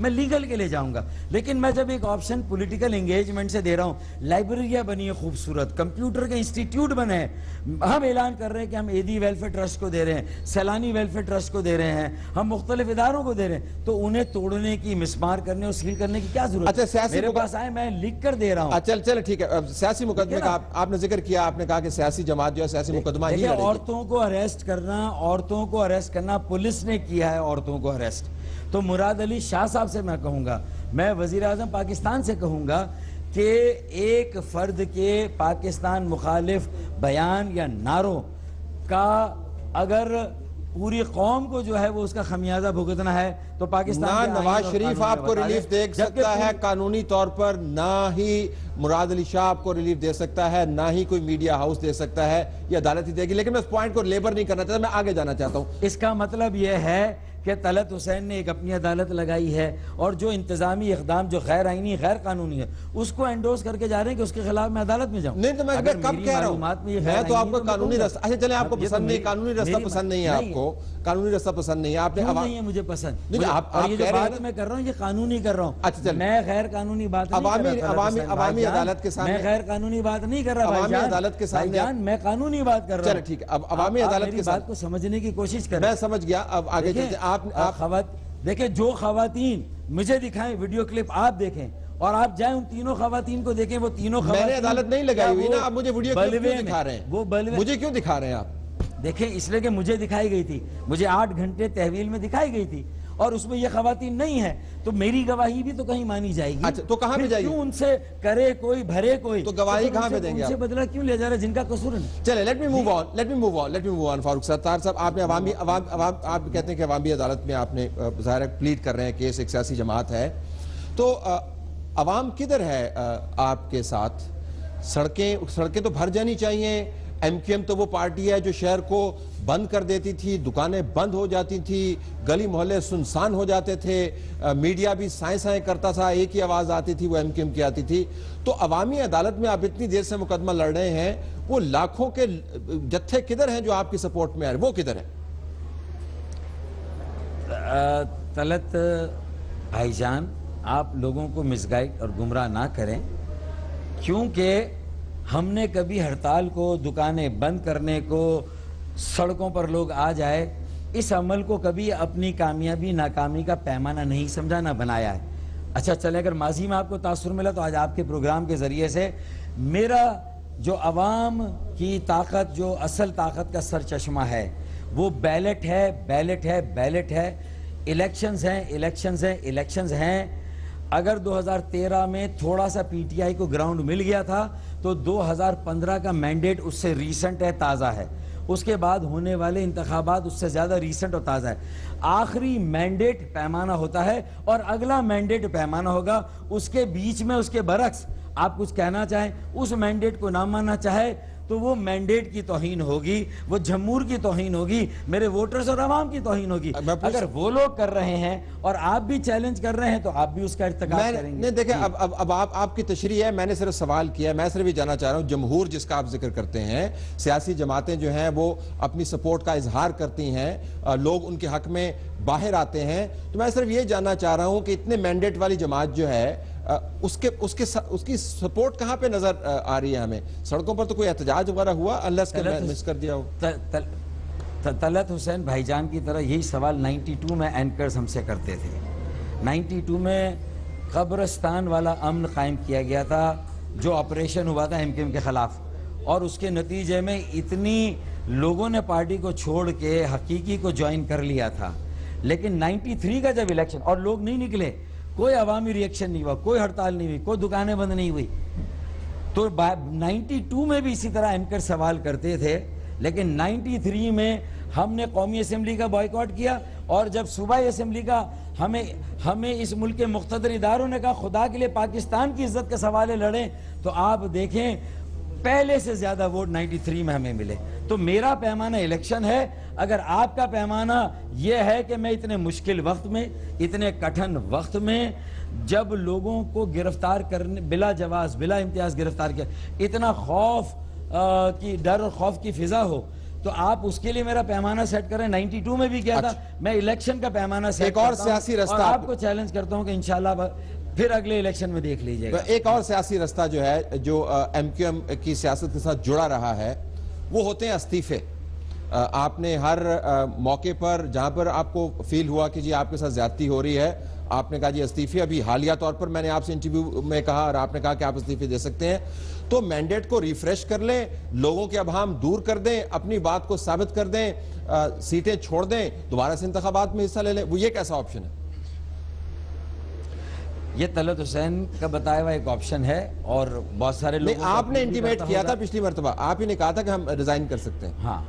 میں لیگل کے لے جاؤں گا. لیکن میں جب ایک آپشن پولیٹیکل انگیجمنٹ سے دے رہا ہوں, لائبریریاں بنی ہیں خوبصورت, کمپیوٹر کے انسٹیٹیوٹ بنے ہیں, ہم اعلان کر رہے ہیں کہ ہم ایدی ویلفیئر ٹرسٹ کو دے رہے ہیں, سیلانی ویلفیئر ٹرسٹ کو دے رہے ہیں, ہم مختلف اداروں کو دے رہے ہیں, تو انہیں توڑنے کی, مسمار کرنے اور سیل کرنے کی کیا ضرورت ہے؟ میرے پاس آئے, میں لکھ کر دے رہا ہوں. چل ٹھیک ہے. سیاسی مقدمے کا آپ نے ذکر کیا, آپ نے کہا کہ سیاسی جماعت جو ہے سیاسی مقدمہ ہی لڑے گی. عورتوں کو اریسٹ کرنا پولیس نے کیا ہے, عورتوں کو اریسٹ. تو مراد علی شاہ صاحب سے میں کہوں گا, میں وزیر اعظم پاکستان سے کہوں گا کہ ایک فرد کے پاکستان مخالف بیان یا نعروں کا اگر پوری قوم کو جو ہے وہ اس کا خمیازہ بھگتنا ہے تو پاکستان نہ نواز شریف آپ کو ریلیف دے سکتا ہے قانونی طور پر, نہ ہی مراد علی شاہ آپ کو ریلیف دے سکتا ہے, نہ ہی کوئی میڈیا ہاؤس دے سکتا ہے, یہ عدالت ہی دے گی. لیکن میں اس پوائنٹ کو لیبر نہیں کرنا چاہتا, میں آگے جانا چاہتا ہوں. اس کا مطلب یہ ہے کہ طلعت حسین نے ایک اپنی عدالت لگائی ہے, اور جو انتظامی اقدام جو غیر آئینی غیر قانونی ہے اس کو انڈورس کر کے جا رہے ہیں کہ اس کے خلاف میں عدالت میں جاؤں. نہیں تو میں کب کہہ رہا ہوں, میں تو آپ کو قانونی رستہ, اچھا چلیں آپ کو پسند نہیں, قانونی رستہ پسند نہیں ہے, آپ کو قانونی رستہ پسند نہیں ہے, آپ نے نہیں ہے مجھے پسند, اور یہ جو بات میں کر رہا ہوں یہ قانونی کر رہا ہوں. اچھا میں غیر قانونی بات نہیں کر رہا, عوامی عدالت کے سامنے میں غیر قانونی بات نہیں کر رہا, عوامی عدالت کے سامنے میں قانونی بات کر رہا ہوں. چلیں ٹھیک ہے, اب عوامی عدالت کے بات کو سمجھنے کی کوشش کریں. میں سمجھ گیا, اب آگے چلتے ہیں. دیکھیں جو خواتین مجھے دکھائیں ویڈیو کلپ آپ دیکھیں, اور آپ جائیں ان تینوں خواتین کو دیکھیں, وہ تینوں خواتین میں نے عدالت نہیں لگائی ہوئی نا, آپ مجھے ویڈیو کلپ کیوں دکھا رہے ہیں؟ وہ مجھے کیوں دکھا رہے ہیں آپ؟ دیکھیں اس لیے کہ مجھے دکھائی گئی تھی, مجھے 8 گھنٹے تحویل میں دکھائی گئی تھی, اور اس میں یہ خواتین نہیں ہیں, تو میری گواہی بھی تو کہیں مانی جائے گی. اچھا تو کہاں پہ جائے گی؟ کیوں ان سے کرے کوئی بھرے کوئی, تو گواہی کہاں پہ دیں گے؟ ان سے بدلہ کیوں لے جا رہے جن کا قصور نہیں؟ چلے let me move on. Farooq Sattar صاحب, آپ نے آپ کہتے ہیں کہ عوامی عدالت میں آپ نے ظاہر پلیڈ کر رہے ہیں, کیس ایک سیاسی جماعت ہے, تو عوام کدھر ہے آپ کے ساتھ؟ سڑکیں تو بھر جانی چاہیے. ایم کیو ایم تو وہ پارٹی ہے جو شہر کو بند کر دیتی تھی, دکانیں بند ہو جاتی تھی, گلی محلے سنسان ہو جاتے تھے, میڈیا بھی سائیں کرتا تھا, ایک ہی آواز آتی تھی, وہ ایم کیو ایم کی آتی تھی. تو عوامی عدالت میں آپ اتنی دیر سے مقدمہ لڑ رہے ہیں, وہ لاکھوں کے جتھے کدھر ہیں جو آپ کی سپورٹ میں آ رہے ہیں, وہ کدھر ہیں؟ طلعت بھائی جان, آپ لوگوں کو مسگائیڈ اور گمراہ نہ کریں, کیونکہ ہم نے کبھی ہڑتال کو, دکانیں بند کرنے کو, سڑکوں پر لوگ آ جائے, اس عمل کو کبھی اپنی کامیابی ناکامی کا پیمانہ نہیں سمجھا, نہ بنایا ہے. اچھا چلے, اگر ماضی میں آپ کو تاثر ملا تو آج آپ کے پروگرام کے ذریعے سے میرا جو عوام کی طاقت, جو اصل طاقت کا سر چشمہ ہے, وہ بیلٹ ہے. الیکشنز ہیں. اگر 2013 میں تھوڑا سا پی ٹی آئی کو گراؤنڈ مل گیا تھا, تو 2015 کا مینڈیٹ اس سے ریسنٹ ہے, تازہ ہے. اس کے بعد ہونے والے انتخابات اس سے زیادہ ریسنٹ اور تازہ ہے. آخری مینڈیٹ پیمانہ ہوتا ہے, اور اگلا مینڈیٹ پیمانہ ہوگا. اس کے بیچ میں, اس کے برعکس آپ کچھ کہنا چاہیں, اس مینڈیٹ کو نہ ماننا چاہے, تو وہ مینڈیٹ کی توہین ہوگی, وہ جمہور کی توہین ہوگی, میرے ووٹرز اور عوام کی توہین ہوگی. اگر وہ لوگ کر رہے ہیں اور آپ بھی چیلنج کر رہے ہیں, تو آپ بھی اس کا ارتکاب کریں گے. نہیں دیکھیں, اب آپ کی تشریح ہے, میں نے صرف سوال کیا ہے, میں صرف یہ جاننا چاہ رہا ہوں, جمہور جس کا آپ ذکر کرتے ہیں, سیاسی جماعتیں جو ہیں وہ اپنی سپورٹ کا اظہار کرتی ہیں, لوگ ان کے حق میں باہر آتے ہیں, تو میں صرف یہ جاننا چاہ رہا ہوں کہ اتنے مینڈیٹ والی جماعت جو ہے, اس کی سپورٹ کہاں پہ نظر آ رہی ہے ہمیں؟ سڑکوں پر تو کوئی احتجاج وغیرہ ہوا, انلیس کہ میں مس کر دیا ہو. طلعت حسین بھائی جان کی طرح یہی سوال 92 میں اینکرز ہم سے کرتے تھے. 92 میں قبرستان والا امن قائم کیا گیا تھا, جو آپریشن ہوا تھا ایم کیو ایم کے خلاف, اور اس کے نتیجے میں اتنی لوگوں نے پارٹی کو چھوڑ کے حقیقی کو جوائن کر لیا تھا. لیکن 93 کا جب الیکشن, اور لوگ نہیں نکلے, کوئی عوامی ریئیکشن نہیں ہوا, کوئی ہڑتال نہیں ہوئی, کوئی دکانیں بند نہیں ہوئی, تو 92 میں بھی اسی طرح اینکر سوال کرتے تھے. لیکن 93 میں ہم نے قومی اسمبلی کا بائیکاٹ کیا, اور جب صوبائی اسمبلی کا ہمیں اس ملک کے مقتدر اداروں نے کہا خدا کے لیے پاکستان کی عزت کے سوالے لڑیں, تو آپ دیکھیں پہلے سے زیادہ ووٹ 93 میں ہمیں ملے. تو میرا پیمانہ الیکشن ہے. اگر آپ کا پیمانہ یہ ہے کہ میں اتنے مشکل وقت میں, اتنے کٹھن وقت میں, جب لوگوں کو گرفتار کرنے, بلا جواز بلا امتیاز گرفتار کیا, اتنا خوف کی, ڈر اور خوف کی فضا ہو, تو آپ اس کے لیے میرا پیمانہ سیٹ کریں. 92 میں بھی کیا تھا, میں الیکشن کا پیمانہ سیٹ ایک اور سیاسی رستہ اور آپ کو چیلنج کرتا ہوں کہ انشاءاللہ پھر اگلے الیکشن میں دیکھ لیجئے گا. ایک اور سیاسی رستہ جو ہے جو ایم کیو ایم کی سیاست کے ساتھ جڑا رہا ہے وہ ہوتے ہیں استعفے. آپ نے ہر موقع پر جہاں پر آپ کو فیل ہوا کہ جی آپ کے ساتھ زیادتی ہو رہی ہے, آپ نے کہا جی استعفے. ابھی حالیہ طور پر میں نے آپ سے انٹرویو میں کہا اور آپ نے کہا کہ آپ استعفے دے سکتے ہیں, تو مینڈیٹ کو ریفریش کر لیں, لوگوں کے ابہام دور کر دیں, اپنی بات کو ثابت کر دیں, سیٹیں چھوڑ دیں, دوبارہ سے انتخابات میں حصہ لے لیں. وہ یہ کیسا آپشن ہے؟ یہ طلعت حسین کا بتایا ہوا ایک آپشن ہے اور بہت سارے لوگ آپ نے انٹیمیٹ کیا تھا پچھلی مرتبہ, آپ ہی نے کہا تھا کہ ہم ریزائن کر سکتے ہیں. ہاں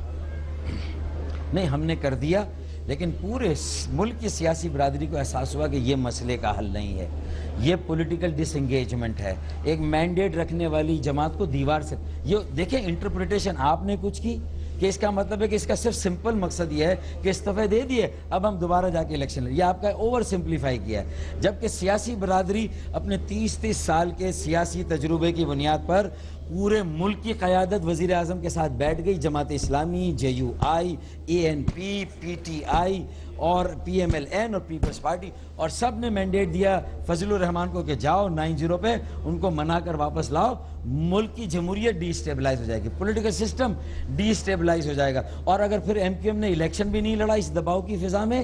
نہیں, ہم نے کر دیا, لیکن پورے ملک کی سیاسی برادری کو احساس ہوا کہ یہ مسئلے کا حل نہیں ہے, یہ پولیٹیکل ڈس انگیجمنٹ ہے. ایک مینڈیٹ رکھنے والی جماعت کو دیوار سے, یہ دیکھیں انٹرپریٹیشن آپ نے کچھ کی کہ اس کا مطلب ہے کہ اس کا صرف سمپل مقصد یہ ہے کہ استعفے دے دیے, اب ہم دوبارہ جا کے الیکشن لیں. یہ آپ کا اوور سمپلیفائی کیا ہے, جبکہ سیاسی برادری اپنے 30 سال کے سیاسی تجربے کی بنیاد پر پورے ملک کی قیادت وزیر اعظم کے ساتھ بیٹھ گئی. Jamaat Islami, JUI, ANP, PTI اور PMLN اور پیپلز پارٹی, اور سب نے مینڈیٹ دیا فضل الرحمان کو کہ جاؤ 90 پہ ان کو منا کر واپس لاؤ. ملک کی جمہوریت ڈی اسٹیبلائز ہو جائے گی, پولیٹیکل سسٹم ڈی اسٹیبلائز ہو جائے گا. اور اگر پھر MQM نے الیکشن بھی نہیں لڑا اس دباؤ کی فضا میں,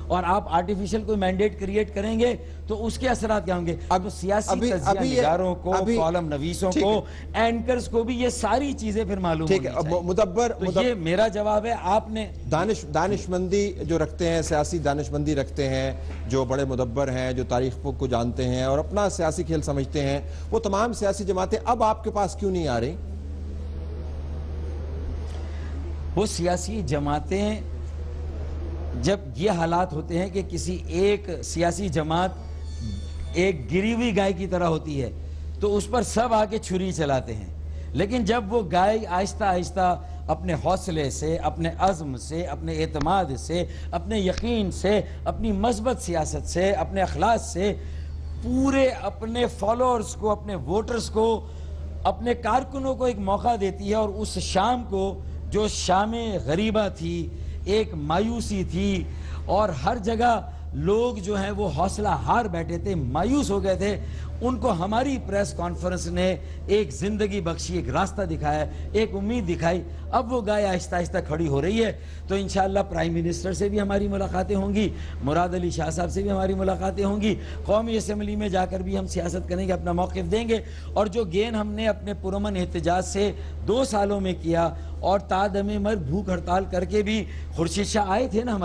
اور آپ آرٹیفیشل کوئی مینڈیٹ کریٹ کریں گے تو اس کے اثرات کیا ہوں گے؟ اب سیاسی تجزیہ نگاروں کو, کالم نویسوں کو, اینکرز کو بھی یہ ساری چیزیں پھر معلوم ہونی چاہیے. مدبر, یہ میرا جواب ہے. آپ نے دانشمندی جو رکھتے ہیں, سیاسی دانشمندی رکھتے ہیں, جو بڑے مدبر ہیں, جو تاریخ کو جانتے ہیں اور اپنا سیاسی کھیل سمجھتے ہیں, وہ تمام سیاسی جماعتیں اب آپ کے پاس کیوں نہیں آ رہی؟ وہ سیاسی جماعتیں, جب یہ حالات ہوتے ہیں کہ کسی ایک سیاسی جماعت ایک گری ہوئی گائے کی طرح ہوتی ہے تو اس پر سب آ کے چھری چلاتے ہیں, لیکن جب وہ گائے آہستہ آہستہ اپنے حوصلے سے, اپنے عزم سے, اپنے اعتماد سے, اپنے یقین سے, اپنی مثبت سیاست سے, اپنے اخلاص سے پورے اپنے فالوورز کو, اپنے ووٹرز کو, اپنے کارکنوں کو ایک موقع دیتی ہے, اور اس شام کو جو شام غریبہ تھی, ایک مایوسی تھی, اور ہر جگہ لوگ جو ہیں وہ حوصلہ ہار بیٹھے تھے, مایوس ہو گئے تھے, ان کو ہماری پریس کانفرنس نے ایک زندگی بخشی, ایک راستہ دکھایا, ایک امید دکھائی. اب وہ گائے آہستہ آہستہ کھڑی ہو رہی ہے. تو انشاءاللہ پرائم منسٹر سے بھی ہماری ملاقاتیں ہوں گی, مراد علی شاہ صاحب سے بھی ہماری ملاقاتیں ہوں گی, قومی اسمبلی میں جا کر بھی ہم سیاست کریں گے, اپنا موقف دیں گے. اور جو گین ہم نے اپنے پرامن احتجاج سے 2 سالوں میں کیا, اور تادم مرگ بھوک ہڑتال کر کے بھی خورشید شاہ آئے تھے نا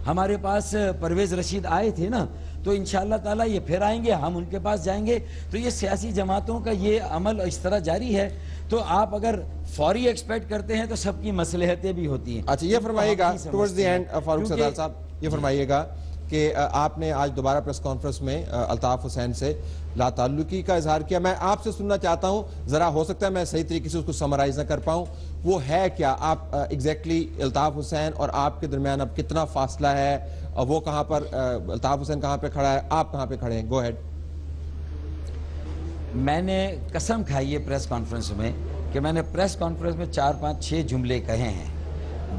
ہمارے پاس پرویز رشید آئے تھے نا, تو انشاءاللہ تعالیٰ یہ پھر آئیں گے, ہم ان کے پاس جائیں گے. تو یہ سیاسی جماعتوں کا یہ عمل اس طرح جاری ہے. تو آپ اگر فوری ایکسپیکٹ کرتے ہیں تو سب کی مصلحتیں بھی ہوتی ہیں. اچھا, یہ فرمائیے گا ٹورڈز دی اینڈ فاروق سردار صاحب, یہ فرمائیے گا کہ آپ نے آج دوبارہ پریس کانفرنس میں الطاف حسین سے لا تعلقی کا اظہار کیا. میں آپ سے سننا چاہتا ہوں, ذرا ہو سکتا ہے میں صحیح طریقے سے اس کو سمرائز نہ کر پاؤں, وہ ہے کیا؟ آپ ایگزیکٹلی الطاف حسین اور آپ کے درمیان اب کتنا فاصلہ ہے, اور وہ کہاں پر, الطاف حسین کہاں پہ کھڑا ہے, آپ کہاں پہ کھڑے ہیں؟ گو ہیڈ. میں نے قسم کھائی ہے پریس کانفرنس میں کہ میں نے پریس کانفرنس میں 4 5 6 جملے کہے ہیں,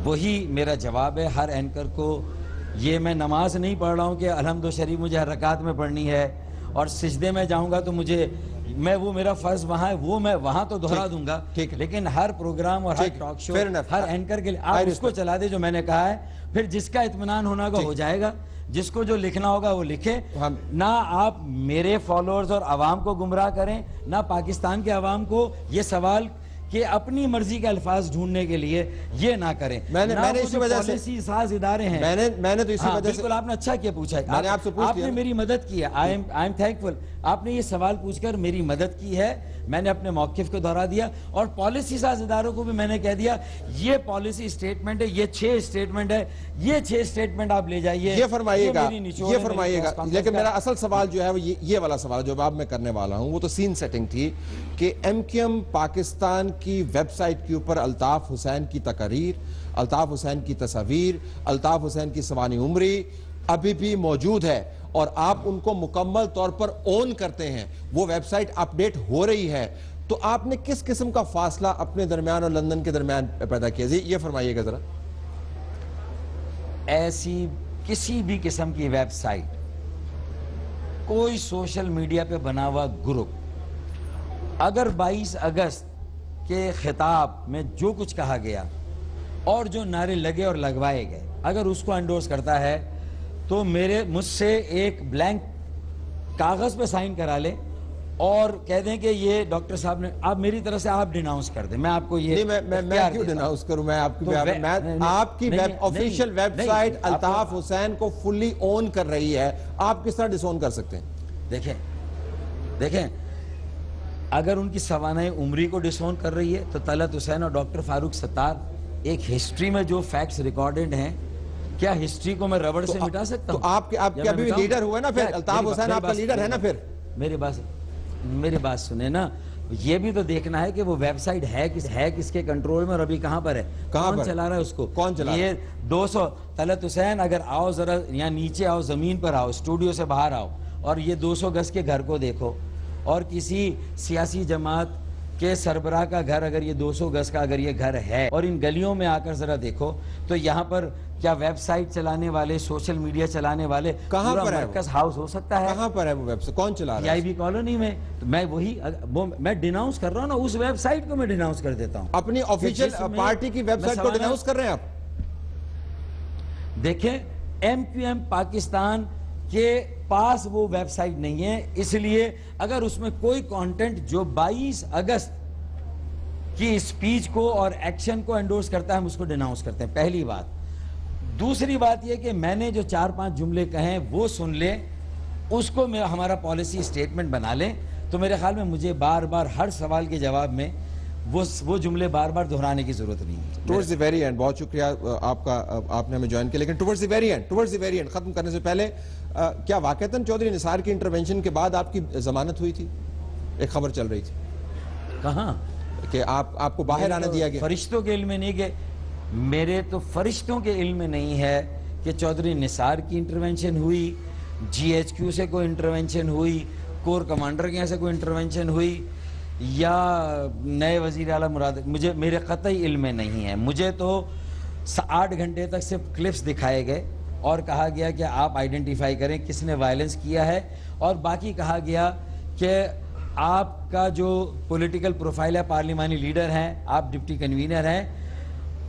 وہی میرا جواب ہے ہر اینکر کو. یہ میں نماز نہیں پڑھ رہا ہوں کہ الحمد و شریف مجھے ہر رکعت میں پڑھنی ہے, اور سجدے میں جاؤں گا تو وہ میرا فرض وہاں ہے, وہ میں وہاں تو دہرا دوں گا, لیکن ہر پروگرام اور ہر ٹاک شو, ہر اینکر کے لیے آپ اس کو چلا دے جو میں نے کہا ہے. پھر جس کا اطمینان ہونا ہوگا ہو جائے گا, جس کو جو لکھنا ہوگا وہ لکھے. نہ آپ میرے فالوورز اور عوام کو گمراہ کریں, نہ پاکستان کے عوام کو یہ سوال کہ اپنی مرضی کے الفاظ ڈھونڈنے کے لیے یہ نہ کریں. میں نے اسی وجہ سے پالیسی ساز ادارے ہیں, میں نے تو اسی وجہ سے, بالکل آپ نے اچھا کیا پوچھا ہے, میں نے آپ سے پوچھ لیا, آپ نے میری مدد کی ہے. I am thankful. آپ نے یہ سوال پوچھ کر میری مدد کی ہے, میں نے اپنے موقف کو دہرا دیا, اور پالیسی ساز اداروں کو بھی میں نے کہہ دیا یہ پالیسی اسٹیٹمنٹ ہے, یہ 6 اسٹیٹمنٹ ہے, یہ 6 اسٹیٹمنٹ آپ لے جائیے. یہ فرمائیے گا, لیکن میرا اصل سوال جو ہے وہ یہ والا سوال جو اب میں کرنے والا ہوں, وہ تو سین سیٹنگ تھی کہ MQM پاکستان کی ویب سائٹ کے اوپر الطاف حسین کی تقاریر, الطاف حسین کی تصاویر, الطاف حسین کی سوانح عمری ابھی بھی موجود ہے, اور آپ ان کو مکمل طور پر اون کرتے ہیں. وہ ویب سائٹ اپ ڈیٹ ہو رہی ہے. تو آپ نے کس قسم کا فاصلہ اپنے درمیان اور لندن کے درمیان پیدا کیا؟ یہ فرمائیے گا ذرا. ایسی کسی بھی قسم کی ویب سائٹ، کوئی سوشل میڈیا پہ بنا ہوا گروپ، اگر 22 اگست کے خطاب میں جو کچھ کہا گیا اور جو نعرے لگے اور لگوائے گئے، اگر اس کو انڈورس کرتا ہے تو مجھ سے ایک بلینک کاغذ پہ سائن کرا لے اور کہہ دیں کہ یہ ڈاکٹر صاحب نے، آپ میری طرف سے آپ ڈیناؤنس کر دیں. میں آپ کو یہ میں کیوں ڈیناؤنس کروں؟ میں آپ کی official web site Altaf Hussain کو فلی اون کر رہی ہے، آپ کس طرح ڈس اون کر سکتے ہیں؟ دیکھیں اگر ان کی سوانح عمری کو ڈس اون کر رہی ہے تو طلعت حسین اور ڈاکٹر فاروق ستار ایک ہسٹری میں جو فیکٹس ریکارڈڈ ہیں، کیا ہسٹری کو میں ربڑ سے مٹا سکتا ہوں؟ تو آپ کے ابھی لیڈر ہوئے نا، پھر الطاف حسین آپ کا لیڈر ہے نا. پھر میری بات سنیں نا، یہ بھی تو دیکھنا ہے کہ وہ ویب سائٹ ہے کس کے کنٹرول میں اور ابھی کہاں پر ہے، کون چلا رہا ہے اس کو. کون چلا رہا ہے؟ یہ 200 طلعت حسین، اگر آؤ ذرا یہاں نیچے آؤ، زمین پر آؤ، اسٹوڈیو سے باہر آؤ اور یہ 200 گز کے گھر کو دیکھو، اور کسی سیاسی جماعت کے سربراہ کا گھر اگر یہ 200 گز کا اگر یہ گھر ہے، اور ان گلیوں میں آ کر ذرا دیکھو تو یہاں پر کیا ویب سائٹ چلانے والے، سوشل میڈیا چلانے والے کہاں پر ہے؟ مرکز ہاؤس ہو سکتا ہے؟ کہاں پر ہے وہ ویب سائٹ؟ کون چلا رہا ہے؟ PIB کالونی میں. تو میں ڈیناؤنس کر رہا ہوں نا، اس ویب سائٹ کو میں ڈیناؤنس کر دیتا ہوں. اپنی آفیشیل پارٹی کی ویب سائٹ کو ڈیناؤنس کر رہے ہیں آپ؟ دیکھیں MQM پاکستان کے پاس وہ ویب سائٹ نہیں ہے، اس لیے اگر اس میں کوئی کانٹینٹ جو 22 اگست کی اسپیچ کو اور ایکشن کو انڈورس کرتا ہے، ہم اس کو ڈیناؤنس کرتے ہیں. پہلی بات. دوسری بات یہ کہ میں نے جو 4-5 جملے کہیں وہ سن لیں، اس کو ہمارا پالیسی اسٹیٹمنٹ بنا لیں، تو میرے خیال میں مجھے بار بار ہر سوال کے جواب میں وہ جملے بار بار دہرانے کی ضرورت نہیں ہے. ٹورڈز دی ویری اینڈ، بہت شکریہ آپ نے ہمیں جوائن کیا. لیکن ٹورڈز دی ویری اینڈ ختم کرنے سے پہلے کیا واقعتاً چودھری نثار کی انٹرونشن کے بعد آپ کی ضمانت ہوئی تھی؟ ایک خبر چل رہی تھی. کہاں کہ آپ کو باہر آنے دیا گیا؟ فرشتوں کے علم میں نہیں کہ میرے تو فرشتوں کے علم میں نہیں ہے کہ چودھری نثار کی انٹرونشن ہوئی، GHQ سے کوئی انٹرونشن ہوئی، کور کمانڈر کے یہاں سے کوئی انٹرونشن ہوئی، یا نئے وزیر اعلیٰ میرے قطعی علم میں نہیں ہے. مجھے تو 8 گھنٹے تک صرف کلپس دکھائے گئے اور کہا گیا کہ آپ آئیڈینٹیفائی کریں کس نے وائلنس کیا ہے، اور باقی کہا گیا کہ آپ کا جو پولیٹیکل پروفائل ہے، پارلیمانی لیڈر ہیں، آپ ڈپٹی کنوینر ہیں،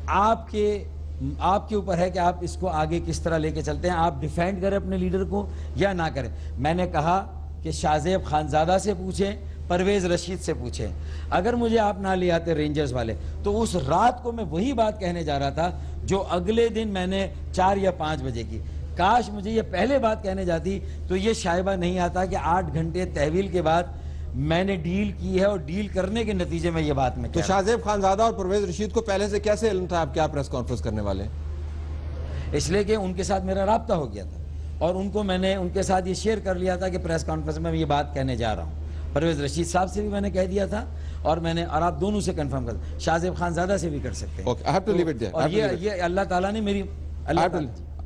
آپ کے اوپر ہے کہ آپ اس کو آگے کس طرح لے کے چلتے ہیں، آپ ڈیفینڈ کریں اپنے لیڈر کو یا نہ کریں. میں نے کہا کہ شاہ زیب خانزادہ سے پوچھیں، پرویز رشید سے پوچھیں. اگر مجھے آپ نہ لے آتے رینجرز والے تو اس رات کو میں وہی بات کہنے جا رہا تھا جو اگلے دن میں نے 4 یا 5 بجے کی. کاش مجھے یہ پہلے بات کہنے جاتی تو یہ شائبہ نہیں آتا کہ 8 گھنٹے تحویل کے بعد میں نے ڈیل کی ہے، اور ڈیل کرنے کے نتیجے میں یہ بات میں تو شاہ زیب خانزادہ اور پرویز رشید کو پہلے سے کیسے علم تھا آپ کیا پریس کانفرنس کرنے والے ہیں؟ اس لیے کہ ان کے ساتھ میرا رابطہ ہو گیا تھا اور میں نے ان کے ساتھ یہ شیئر کر لیا تھا کہ پریس کانفرنس میں یہ بات کہنے جا رہا ہوں. پرویز رشید صاحب سے بھی میں نے کہہ دیا تھا اور آپ دونوں سے کنفرم کر دیا. شاہ زیب خانزادہ سے بھی کر سکتے ہیں. اور یہ اللہ تعالیٰ نے میری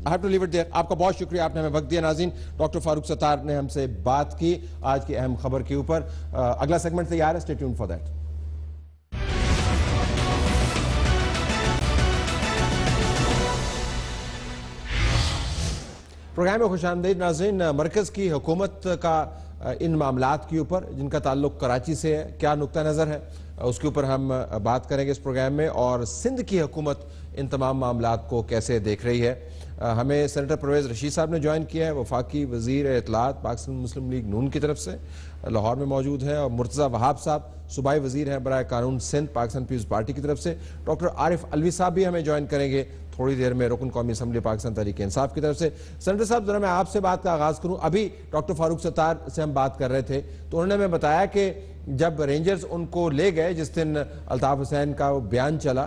I have to leave it there. آپ کا بہت شکریہ، آپ نے ہمیں وقت دیا. ناظرین، ڈاکٹر فاروق ستار نے ہم سے بات کی آج کی اہم خبر کے اوپر. اگلا سیگمنٹ تیار ہے، stay tuned for that. Programme میں خوش آمدید ناظرین. مرکز کی حکومت کا ان معاملات کے اوپر جن کا تعلق کراچی سے ہے، کیا نقطہ نظر ہے، اس کے اوپر ہم بات کریں گے اس پروگرام میں. اور سندھ کی حکومت ان تمام معاملات کو کیسے دیکھ رہی ہے. ہمیں سینیٹر پرویز رشید صاحب نے جوائن کیا ہے، وفاقی وزیر اطلاعات پاکستان مسلم لیگ نون کی طرف سے لاہور میں موجود ہیں. اور مرتضی وہاب صاحب صوبائی وزیر ہیں برائے قانون سندھ پاکستان پیپلز پارٹی کی طرف سے. ڈاکٹر عارف علوی صاحب بھی ہمیں جوائن کریں گے تھوڑی دیر میں، رکن قومی اسمبلی پاکستان تحریک انصاف کی طرف سے. سینیٹر صاحب، ذرا میں آپ سے بات کا آغاز کروں. ابھی ڈاکٹر فاروق ستار سے ہم بات کر رہے تھے تو انہوں نے ہمیں بتایا کہ جب رینجرز ان کو لے گئے، جس دن الطاف حسین کا وہ بیان چلا،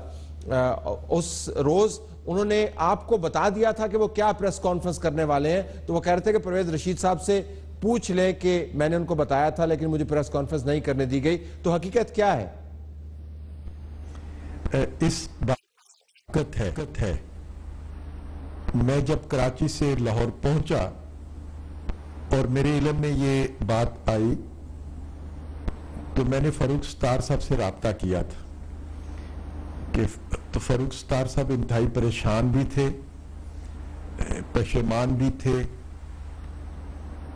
اس روز انہوں نے آپ کو بتا دیا تھا کہ وہ کیا پریس کانفرنس کرنے والے ہیں. تو وہ کہہ رہے تھے کہ پرویز رشید صاحب سے پوچھ لیں کہ میں نے ان کو بتایا تھا لیکن مجھے پریس کانفرنس نہیں کرنے دی گئی. تو حقیقت کیا ہے؟ اس بات ہے میں جب کراچی سے لاہور پہنچا اور میرے علم میں یہ بات آئی تو میں نے فاروق ستار صاحب سے رابطہ کیا تھا کہ تو فاروق ستار صاحب انتہائی پریشان بھی تھے، پشیمان بھی تھے،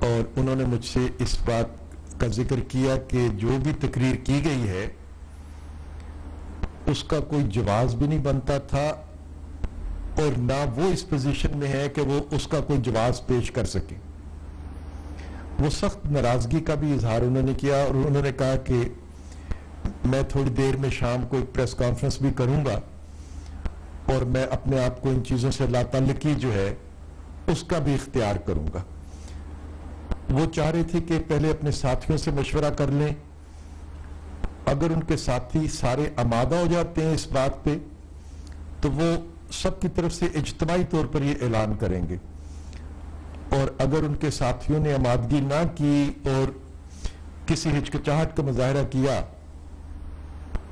اور انہوں نے مجھ سے اس بات کا ذکر کیا کہ جو بھی تقریر کی گئی ہے اس کا کوئی جواز بھی نہیں بنتا تھا، اور نہ وہ اس پوزیشن میں ہے کہ وہ اس کا کوئی جواز پیش کر سکے۔ وہ سخت ناراضگی کا بھی اظہار انہوں نے کیا، اور انہوں نے کہا کہ میں تھوڑی دیر میں شام کو ایک پریس کانفرنس بھی کروں گا، اور میں اپنے آپ کو ان چیزوں سے لا تعلقی جو ہے اس کا بھی اختیار کروں گا۔ وہ چاہ رہے تھے کہ پہلے اپنے ساتھیوں سے مشورہ کر لیں، اگر ان کے ساتھی سارے آمادہ ہو جاتے ہیں اس بات پہ تو وہ سب کی طرف سے اجتماعی طور پر یہ اعلان کریں گے، اور اگر ان کے ساتھیوں نے آمادگی نہ کی اور کسی ہچکچاہٹ کا مظاہرہ کیا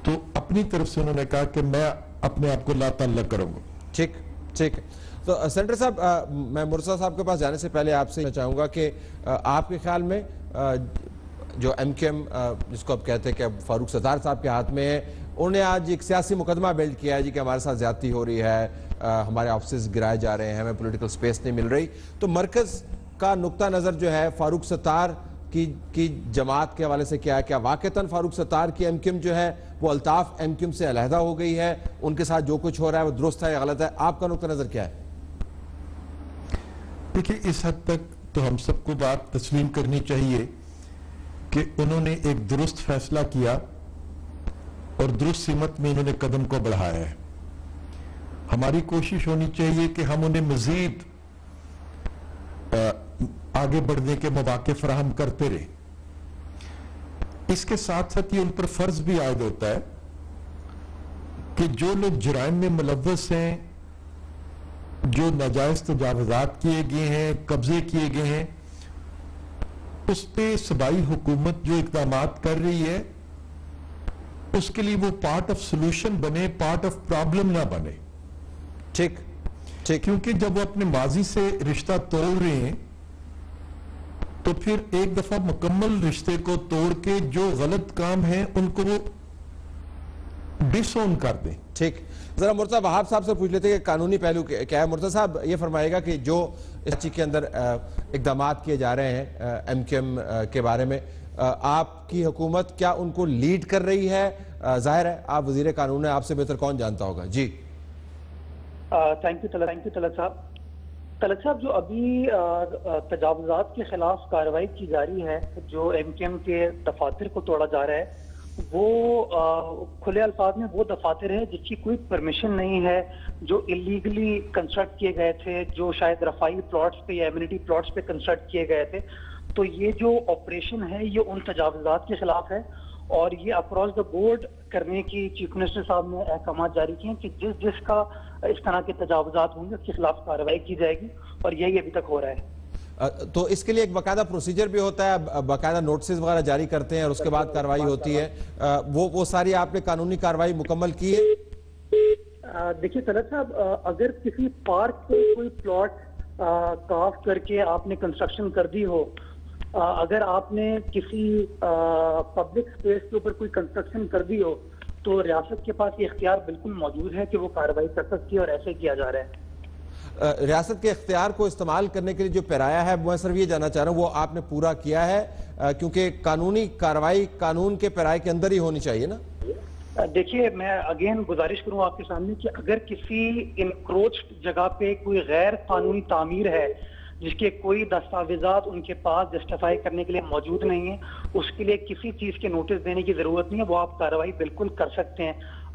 تو اپنی طرف سے انہوں نے کہا کہ میں اپنے آپ کو لا تعلق کروں گا۔ ٹھیک ٹھیک۔ تو سینیٹر صاحب، میں مرتضیٰ صاحب کے پاس جانے سے پہلے آپ سے چاہوں گا کہ آپ کے خیال میں جو ایم کیو ایم جس کو آپ کہتے ہیں کہ فاروق ستار صاحب کے ہاتھ میں ہے، انہوں نے آج ایک سیاسی مقدمہ بلڈ کیا ہے جی کہ ہمارے ساتھ زیادتی ہو رہی ہے، ہمارے آفسز گرائے جا رہے ہیں، ہمیں پولیٹیکل سپیس نہیں مل رہی، تو مرکز کا نقطہ نظر جو ہے فاروق ستار کی جماعت کے حوالے سے کیا ہے؟ کیا واقعتاً فاروق ستار کی ایم کیو ایم جو ہے وہ الطاف ایم کیو ایم سے علیحدہ ہو گئی ہے، ان کے ساتھ جو کچھ ہو رہا ہے وہ درست ہے یا غلط ہے؟ آپ کا نقطہ نظر کیا ہے؟ دیکھیں، اس حد تک تو ہم سب کو بات تسلیم کرنی چاہیے کہ انہوں نے ایک درست فیصلہ کیا اور درست سمت میں انہوں نے قدم کو بڑھایا ہے۔ ہماری کوشش ہونی چاہیے کہ ہم انہیں مزید آگے بڑھنے کے مواقع فراہم کرتے رہیں۔ اس کے ساتھ ساتھ یہ ان پر فرض بھی عائد ہوتا ہے کہ جو لوگ جرائم میں ملوث ہیں، جو ناجائز تجاوزات کیے گئے ہیں، قبضے کیے گئے ہیں، اس پہ صوبائی حکومت جو اقدامات کر رہی ہے اس کے لیے وہ پارٹ آف سولوشن بنے، پارٹ آف پرابلم نہ بنے۔ ٹھیک ٹھیک۔ کیونکہ جب وہ اپنے ماضی سے رشتہ توڑ رہے ہیں تو پھر ایک دفعہ مکمل رشتے کو توڑ کے جو غلط کام ہیں ان کو وہ ڈس اون کر دیں۔ ٹھیک۔ ذرا مرتضیٰ وہاب صاحب سے پوچھ لیتے ہیں کہ قانونی پہلو کیا ہے۔ مرتضیٰ صاحب یہ فرمائے گا کہ جو اس چیز کے اندر اقدامات کیے جا رہے ہیں ایم کیو ایم کے بارے میں، آپ کی حکومت کیا ان کو لیڈ کر رہی ہے؟ ظاہر ہے آپ وزیر قانون ہیں، آپ سے بہتر کون جانتا ہوگا۔ جی تھینک یو طلعت صاحب۔ طلعت صاحب، جو ابھی تجاوزات کے خلاف کارروائی کی جا رہی ہے، جو ایم کیو ایم کے دفاتر کو توڑا جا رہا ہے، وہ کھلے الفاظ میں وہ دفاتر ہے جس کی کوئی پرمیشن نہیں ہے، جو اللیگلی کنسٹرکٹ کیے گئے تھے، جو شاید رفائی پلاٹس پہ یا ایمنیٹی پلاٹس پہ کنسٹرکٹ کیے گئے تھے۔ تو یہ جو آپریشن ہے یہ ان تجاوزات کے خلاف ہے، اور یہ اکراس دا بورڈ کرنے کی چیف منسٹر صاحب نے احکامات جاری کیے ہیں کہ جس کا اس طرح کے تجاوزات ہوں گے اس کے خلاف کارروائی کی جائے گی، اور یہی ابھی تک ہو رہا ہے۔ تو اس کے لیے ایک باقاعدہ پروسیجر بھی ہوتا ہے، باقاعدہ نوٹسز وغیرہ جاری کرتے ہیں اور اس کے بعد کارروائی ہوتی ہے، وہ ساری آپ نے قانونی کارروائی مکمل کی ہے؟ دیکھیے طلعت صاحب، اگر کسی پارک پہ کوئی پلاٹ کاف کر کے آپ نے کنسٹرکشن کر دی ہو، اگر آپ نے کسی پبلک اسپیس کے اوپر کوئی کنسٹرکشن کر دی ہو، تو ریاست کے پاس یہ اختیار بالکل موجود ہے کہ وہ کارروائی کر سکتی ہے، اور ایسے کیا جا رہا ہے۔ ریاست کے اختیار کو استعمال کرنے کے لیے جو پیرایا ہے، میں صرف یہ جاننا چاہ رہا ہوں وہ آپ نے پورا کیا ہے؟ کیونکہ قانونی کارروائی قانون کے پیرائے کے اندر ہی ہونی چاہیے نا۔ دیکھیے، میں اگین گزارش کروں آپ کے سامنے کہ اگر کسی انکروچڈ جگہ پہ کوئی غیر قانونی تعمیر ہے جس کے کوئی دستاویزات ان کے پاس جسٹیفائی کرنے کے لیے موجود نہیں ہیں، اس کے لیے کسی چیز کے نوٹس دینے کی ضرورت نہیں ہے، وہ آپ کارروائی بالکل کر سکتے ہیں۔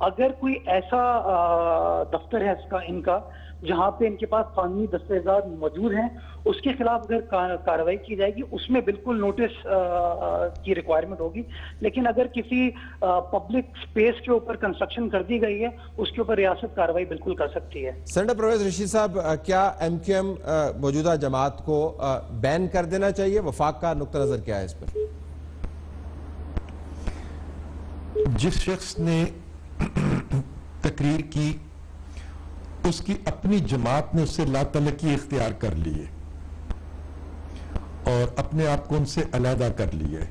اگر کوئی ایسا دفتر ہے ان کا جہاں پہ ان کے پاس قانونی دستاویزات موجود ہیں، اس کے خلاف اگر کارروائی کی جائے گی، اس میں بالکل نوٹس کی ریکوائرمنٹ ہوگی۔ لیکن اگر کسی پبلک اسپیس کے اوپر کنسٹرکشن کر دی گئی ہے، اس کے اوپر ریاست کارروائی بالکل کر سکتی ہے۔ سینیٹر پرویز رشید صاحب، کیا ایم کیو ایم موجودہ جماعت کو بین کر دینا چاہیے؟ وفاق کا نقطہ نظر کیا ہے اس پر؟ جس شخص نے تقریر کی اس کی اپنی جماعت نے اس سے لا تعلقی اختیار کر لی ہے اور اپنے آپ کو ان سے علیحدہ کر لی ہے،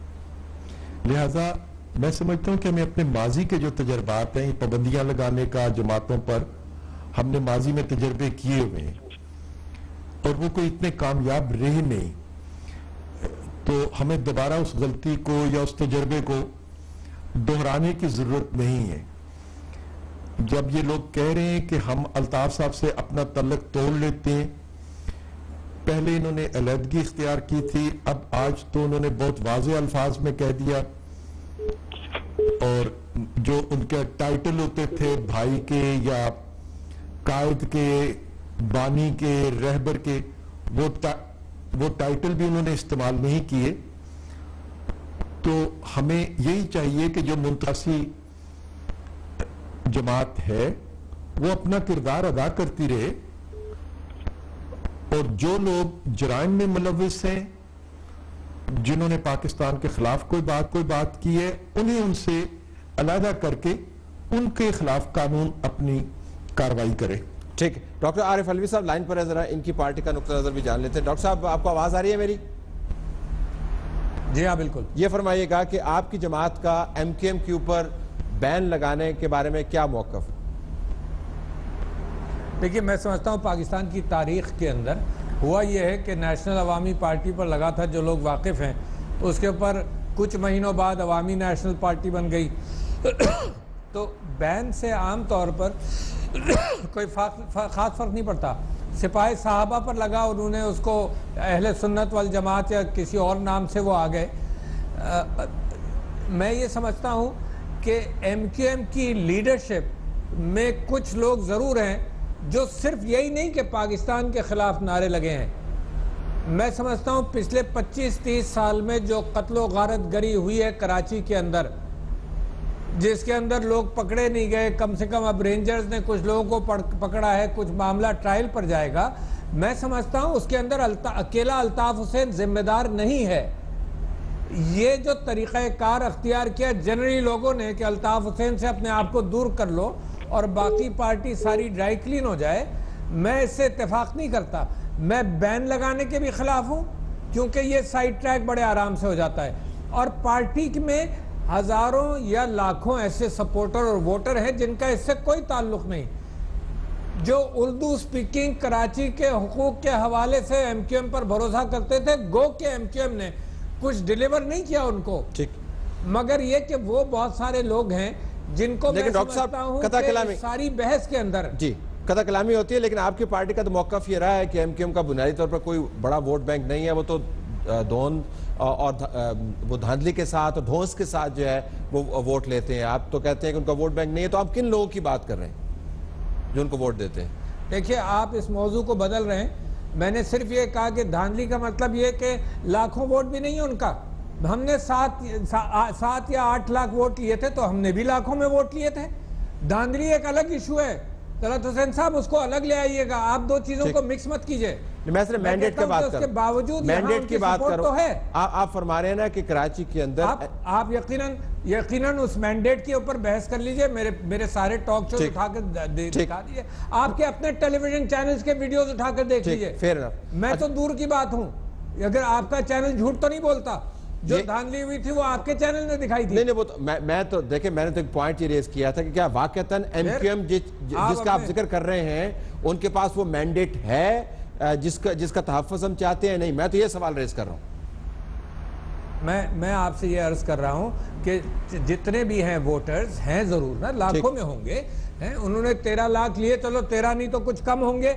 لہذا میں سمجھتا ہوں کہ ہمیں اپنے ماضی کے جو تجربات ہیں پابندیاں لگانے کا جماعتوں پر ہم نے ماضی میں تجربے کیے ہوئے ہیں اور وہ کوئی اتنے کامیاب رہے نہیں، تو ہمیں دوبارہ اس غلطی کو یا اس تجربے کو دہرانے کی ضرورت نہیں ہے۔ جب یہ لوگ کہہ رہے ہیں کہ ہم الطاف صاحب سے اپنا تعلق توڑ لیتے ہیں، پہلے انہوں نے علیحدگی اختیار کی تھی، اب آج تو انہوں نے بہت واضح الفاظ میں کہہ دیا، اور جو ان کے ٹائٹل ہوتے تھے بھائی کے یا قائد کے، بانی کے، رہبر کے، وہ ٹائٹل بھی انہوں نے استعمال نہیں کیے۔ تو ہمیں یہی چاہیے کہ جو منتخب جماعت ہے وہ اپنا کردار ادا کرتی رہے، اور جو لوگ جرائم میں ملوث ہیں، جنہوں نے پاکستان کے خلاف کوئی بات کی ہے، انہیں ان سے علیحدہ کر کے ان کے خلاف قانون اپنی کارروائی کرے۔ ٹھیک، ڈاکٹر عارف علوی صاحب لائن پر ہے، ذرا ان کی پارٹی کا نقطہ نظر بھی جان لیتے ہیں۔ ڈاکٹر صاحب آپ کو آواز آ رہی ہے میری؟ جی ہاں بالکل۔ یہ فرمائیے گا کہ آپ کی جماعت کا ایم کیو ایم کے اوپر بین لگانے کے بارے میں کیا موقف ہے؟ دیکھیے میں سمجھتا ہوں پاکستان کی تاریخ کے اندر ہوا یہ ہے کہ نیشنل عوامی پارٹی پر لگا تھا، جو لوگ واقف ہیں اس کے اوپر کچھ مہینوں بعد عوامی نیشنل پارٹی بن گئی، تو بین سے عام طور پر کوئی خاص فرق نہیں پڑتا۔ سپاہی صحابہ پر لگا، انہوں نے اس کو اہل سنت والجماعت یا کسی اور نام سے وہ آ گئے۔ میں یہ سمجھتا ہوں کہ ایم کیو ایم کی لیڈرشپ میں کچھ لوگ ضرور ہیں جو صرف یہی نہیں کہ پاکستان کے خلاف نعرے لگے ہیں۔ میں سمجھتا ہوں پچھلے 25-30 سال میں جو قتل و غارت گری ہوئی ہے کراچی کے اندر، جس کے اندر لوگ پکڑے نہیں گئے، کم سے کم اب رینجرز نے کچھ لوگوں کو پکڑا ہے، کچھ معاملہ ٹرائل پر جائے گا، میں سمجھتا ہوں اس کے اندر اکیلا الطاف حسین ذمہ دار نہیں ہے۔ یہ جو طریقہ کار اختیار کیا جنرلی لوگوں نے کہ الطاف حسین سے اپنے آپ کو دور کر لو اور باقی پارٹی ساری ڈرائی کلین ہو جائے، میں اس سے اتفاق نہیں کرتا۔ میں بین لگانے کے بھی خلاف ہوں، کیونکہ یہ سائیڈ ٹریک بڑے آرام سے ہو جاتا ہے، اور پارٹی میں ہزاروں یا لاکھوں ایسے سپورٹر اور ووٹر ہیں جن کا اس سے کوئی تعلق نہیں، جو اردو سپیکنگ کراچی کے حقوق کے حوالے سے ایم کیو ایم پر بھروسہ کرتے تھے، گو کہ ایم کیو ایم نے کچھ ڈیلیور نہیں کیا ان کو، مگر یہ کہ وہ بہت سارے لوگ ہیں جن کو میں سمجھتا ہوں کہ ساری بحث کے اندر قطع کلامی ہوتی ہے، لیکن آپ کی پارٹی کا تو موقف یہ رہا ہے کہ ایم کیو ایم کا بنیادی طور پر کوئی بڑا ووٹ بینک نہیں ہے، وہ تو دھون اور وہ دھاندلی کے ساتھ اور دھونس کے ساتھ جو ہے وہ ووٹ لیتے ہیں۔ آپ تو کہتے ہیں کہ ان کا ووٹ بینک نہیں ہے، تو آپ کن لوگوں کی بات کر رہے ہیں جو ان کو ووٹ دیتے ہیں؟ دیکھیے آپ اس موضوع کو بدل رہے ہیں، میں نے صرف یہ کہا کہ دھاندلی کا مطلب یہ کہ لاکھوں ووٹ بھی نہیں ہے ان کا۔ ہم نے 7 یا 8 لاکھ ووٹ لیے تھے تو ہم نے بھی لاکھوں میں ووٹ لیے تھے۔ دھاندلی ایک الگ ایشو ہے، طلعت حسین صاحب اس کو الگ لے آئیے گا، آپ دو چیزوں کو مکس مت کیجئے۔ میں صرف مینڈیٹ کی بات کروں، مینڈیٹ کی بات کروں، آپ فرما رہے ہیں نا کہ کراچی کے اندر آپ یقیناً اس مینڈیٹ کے اوپر بحث کر لیجئے، میرے سارے ٹاک شوز اٹھا کر دکھا دیجئے، آپ کے اپنے ٹیلی ویژن چینلز کے ویڈیوز اٹھا کر دیکھ لیجئے۔ میں تو دور کی بات ہوں، اگر آپ کا چینل جھوٹ تو نہیں بولتا، جو دھاندلی ہوئی تھی وہ آپ کے چینل نے دکھائی تھی۔ نہیں، میں تو دیکھیں، میں نے تو ایک پوائنٹ یہ ریز کیا تھا کہ کیا واقعتاً ایم کیو ایم جس کا آپ ذکر کر رہے ہیں ان کے پاس وہ مینڈیٹ ہے جس کا تحفظ ہم چاہتے ہیں؟ نہیں، میں تو یہ سوال ریز کر رہا ہوں۔ میں آپ سے یہ عرض کر رہا ہوں کہ جتنے بھی ہیں ووٹرز ہیں ضرور نا، لاکھوں میں ہوں گے، انہوں نے 13 لاکھ لیے، چلو 13 نہیں تو کچھ کم ہوں گے۔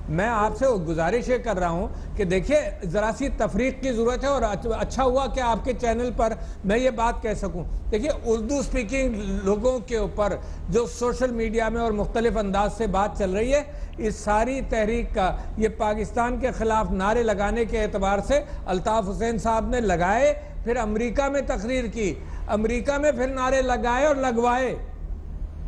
میں آپ سے گزارش یہ کر رہا ہوں کہ دیکھیے ذرا سی تفریق کی ضرورت ہے، اور اچھا ہوا کہ آپ کے چینل پر میں یہ بات کہہ سکوں۔ دیکھیے اردو سپیکنگ لوگوں کے اوپر جو سوشل میڈیا میں اور مختلف انداز سے بات چل رہی ہے، اس ساری تحریک کا یہ پاکستان کے خلاف نعرے لگانے کے اعتبار سے الطاف حسین صاحب نے لگائے، پھر امریکہ میں تقریر کی، امریکہ میں پھر نعرے لگائے اور لگوائے،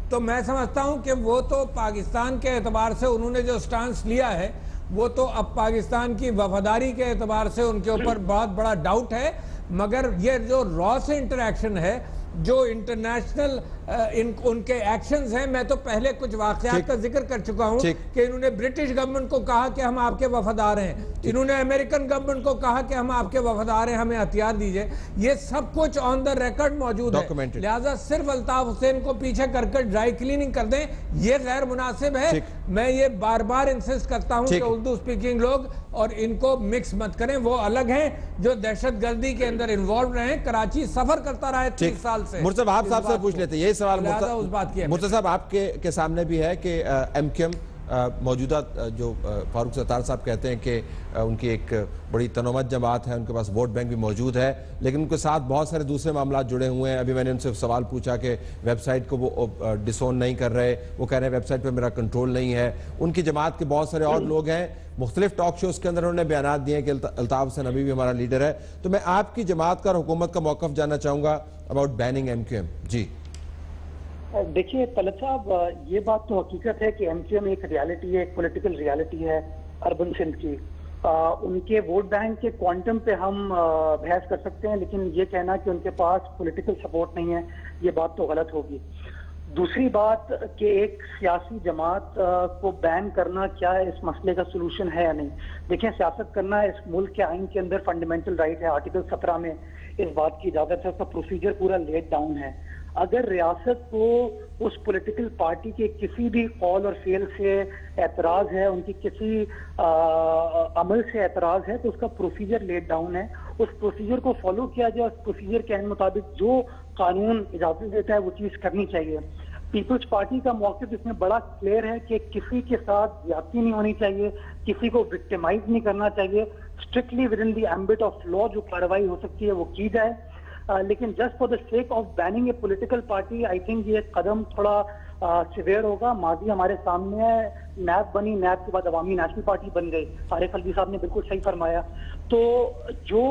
تو میں سمجھتا ہوں کہ وہ تو پاکستان کے اعتبار سے انہوں نے جو سٹانس لیا ہے وہ تو اب پاکستان کی وفاداری کے اعتبار سے ان کے اوپر بہت بڑا ڈاؤٹ ہے، مگر یہ جو را سے انٹریکشن ہے جو انٹرنیشنل ان کے ایکشنز ہیں. میں تو پہلے کچھ واقعات کا ذکر کر چکا ہوں کہ انہوں نے برٹش گورنمنٹ کو کہا کہ ہم آپ کے وفادار ہیں, انہوں نے امریکن گورنمنٹ کو کہا کہ ہم آپ کے وفادار ہیں, ہمیں ہتھیار دیجئے. یہ سب کچھ آن دا ریکارڈ موجود ہے. لہٰذا صرف الطاف حسین کو پیچھے کر کر ڈرائی کلیننگ کر دیں, یہ غیر مناسب ہے. میں یہ بار بار انسسٹ کرتا ہوں کہ اردو سپیکنگ لوگ اور ان کو مکس مت کریں. وہ الگ ہیں جو دہشت گردی کے اندر انوالو رہے ہیں, کراچی سفر کرتا رہا ہے 30 سال سے. مرتضی آپ صاحب سے پوچھ لیتے, یہی سوال مرتضی صاحب آپ کے سامنے بھی ہے کہ ایم کیو ایم موجودہ جو فاروق ستار صاحب کہتے ہیں کہ ان کی ایک بڑی تنومت جماعت ہے, ان کے پاس ووٹ بینک بھی موجود ہے, لیکن ان کے ساتھ بہت سارے دوسرے معاملات جڑے ہوئے ہیں. ابھی میں نے ان سے سوال پوچھا کہ ویب سائٹ کو وہ ڈسون نہیں کر رہے, وہ کہہ رہے ہیں ویب سائٹ پہ میرا کنٹرول نہیں ہے. ان کی جماعت کے بہت سارے اور لوگ ہیں, مختلف ٹاک شوز کے اندر انہوں نے بیانات دیے ہیں کہ الطاف حسین ابھی بھی ہمارا لیڈر ہے. تو میں آپ کی جماعت کا اور حکومت کا موقف جاننا چاہوں گا about banning M Q M. جی دیکھیے طلعت صاحب, یہ بات تو حقیقت ہے کہ ایم کیو ایم ایک ریالٹی ہے, ایک پولیٹیکل ریالٹی ہے اربن سندھ کی. ان کے ووٹ بینک کے کوانٹم پہ ہم بحث کر سکتے ہیں, لیکن یہ کہنا کہ ان کے پاس پولیٹیکل سپورٹ نہیں ہے, یہ بات تو غلط ہوگی. دوسری بات کہ ایک سیاسی جماعت کو بین کرنا کیا اس مسئلے کا سلوشن ہے یا نہیں. دیکھیں, سیاست کرنا اس ملک کے آئین کے اندر فنڈامنٹل رائٹ ہے, آرٹیکل 17 میں اس بات کی اجازت ہے, اس کا پروسیجر پورا لیٹ ڈاؤن ہے. اگر ریاست کو اس پولیٹیکل پارٹی کے کسی بھی قول اور فعل سے اعتراض ہے, ان کی کسی عمل سے اعتراض ہے, تو اس کا پروسیجر لیٹ ڈاؤن ہے. اس پروسیجر کو فالو کیا جائے, اس پروسیجر کے مطابق جو قانون اجازت دیتا ہے وہ چیز کرنی چاہیے. پیپلز پارٹی کا موقف اس میں بڑا کلیئر ہے کہ کسی کے ساتھ زیادتی نہیں ہونی چاہیے, کسی کو وکٹمائز نہیں کرنا چاہیے. Strictly with in the ambit of law جو کارروائی ہو سکتی ہے وہ کی جائے. لیکن just for the sake of banning a political party, I think یہ قدم تھوڑا سیویئر ہوگا. ماضی ہمارے سامنے ہے, نیب بنی, نیب کے بعد عوامی نیشنل پارٹی بن گئی. طارق الوی صاحب نے بالکل صحیح فرمایا. تو جو